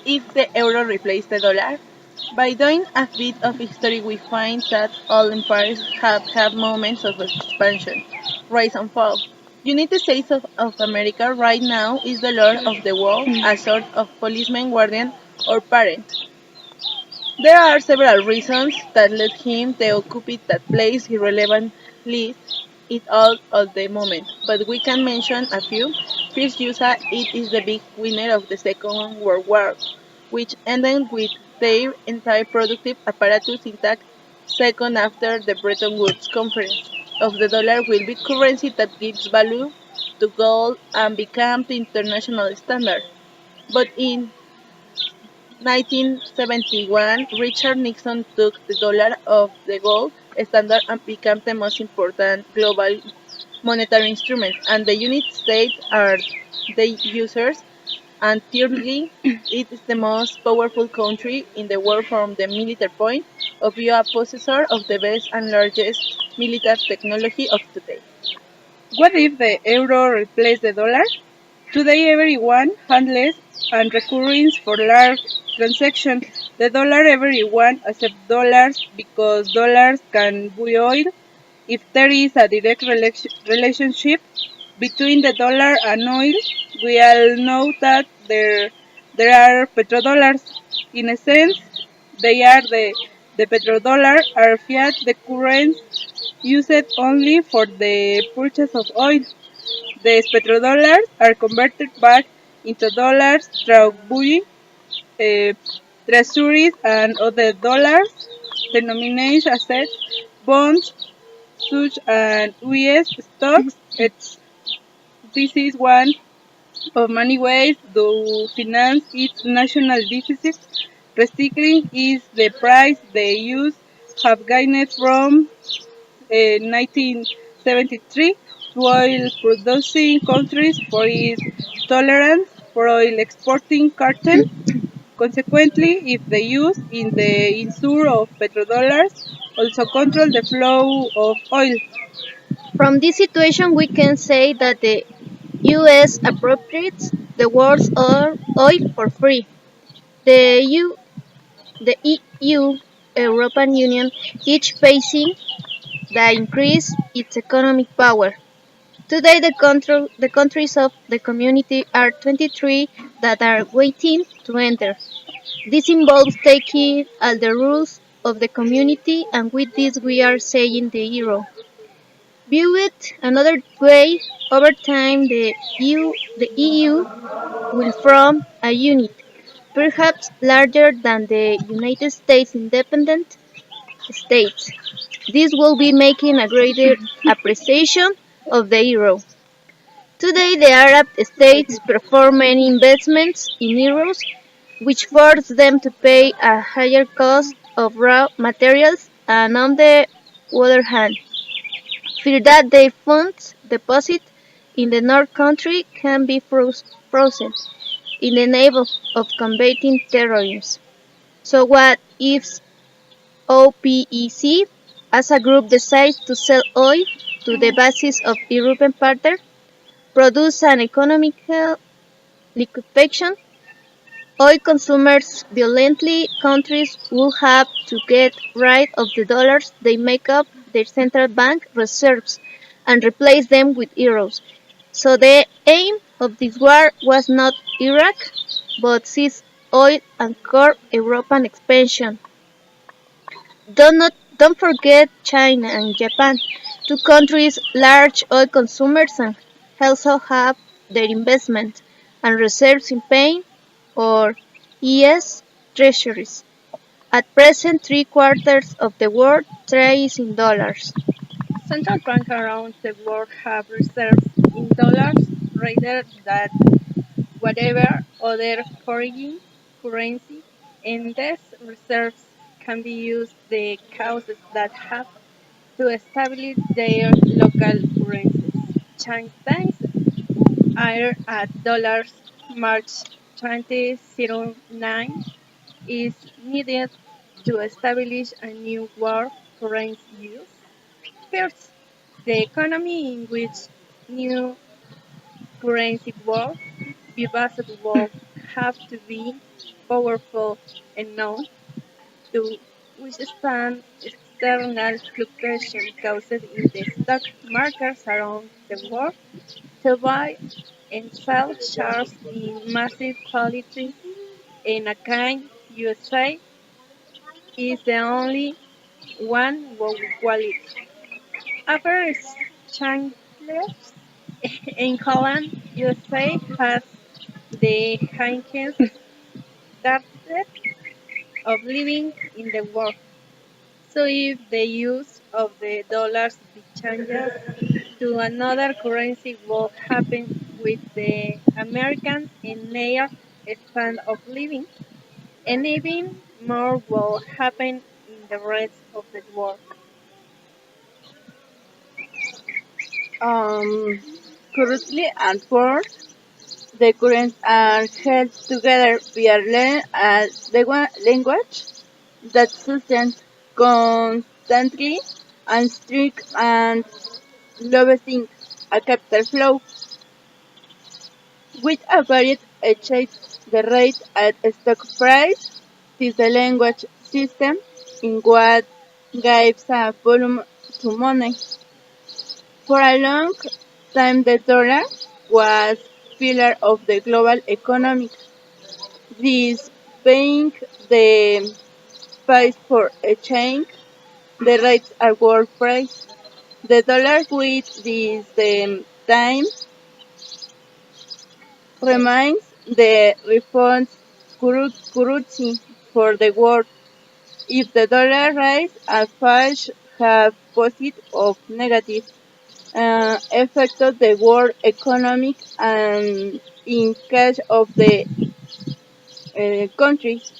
if the euro replaced the dollar? By doing a bit of history, we find that all empires have had moments of expansion, rise and fall. United States of America right now is the lord of the world, a sort of policeman, guardian, or parent. There are several reasons that led him to occupy that place irrelevantly it all at the moment, but we can mention a few. First, USA it is the big winner of the Second World War, which ended with their entire productive apparatus intact. Second, after the Bretton Woods Conference, of the dollar will be currency that gives value to gold and become the international standard. But in 1971, Richard Nixon took the dollar off the gold standard and became the most important global monetary instrument, and the United States are the users. And thirdly, it is the most powerful country in the world from the military point of view, a possessor of the best and largest military technology of today. What if the euro replaced the dollar? Today everyone handles and recurrence for large transactions. The dollar everyone accepts dollars because dollars can buy oil. If there is a direct relationship between the dollar and oil, we all know that there are petrodollars. In a sense, they are the petrodollar are fiat, the currency used only for the purchase of oil. The petrodollars are converted back into dollars through buying uh, treasuries and other dollars denominated assets, bonds, such as US stocks. This is one of many ways to finance its national deficit. Recycling is the price they use have gained from 1973 while producing countries for its tolerance for oil exporting cartel. Consequently, if the use in the issue of petrodollars also control the flow of oil. From this situation, we can say that the US appropriates the world's oil for free. The the EU, European Union, each facing the increase its economic power. Today, the countries of the community are 23 that are waiting to enter. This involves taking all the rules of the community, and with this we are saying the euro. View it another way, over time the EU will form a unit, perhaps larger than the United States independent states. This will be making a greater appreciation of the euro. Today, the Arab states perform many investments in euros, which force them to pay a higher cost of raw materials, and on the other hand, fear that their funds deposited in the North Country can be frozen in the name of combating terrorism. So what if OPEC as a group decides to sell oil to the basis of European partner, produce an economical liquefaction? Oil consumers violently countries will have to get rid of the dollars they make up their central bank reserves and replace them with euros. So the aim of this war was not Iraq, but seize oil and curb European expansion. Don't forget China and Japan, two countries large oil consumers and also have their investments and reserves in paying or ES treasuries. At present, three-quarters of the world trades in dollars. Central banks around the world have reserves in dollars rather than whatever other foreign currency, and these reserves can be used the causes that have to establish their local currencies. Chinese banks are at dollars March 2009 is needed to establish a new world currency use. First, the economy in which new currency will be based will have to be powerful enough to withstand external fluctuation caused in the stock markets around the world to buy and sell shares in massive quantities in a kind USA is the only one wallet. Other exchanges in Holland, USA has the highest standard of living in the world. So if the use of the dollars be changes to another currency will happen with the Americans in their stand of living, and even more will happen in the rest of the world. Um, Currently and fourth, the currents are held together via language that sustains constantly and strict and lowering a capital flow with a varied exchange the rate at stock price is the language system in what gives a volume to money. For a long time the dollar was pillar of the global economy. This being the price for exchange, the rates are world price. The dollar with this time remains the reference currency for the world. If the dollar rise, affairs have positive or negative effect of the world economic and in case of the countries.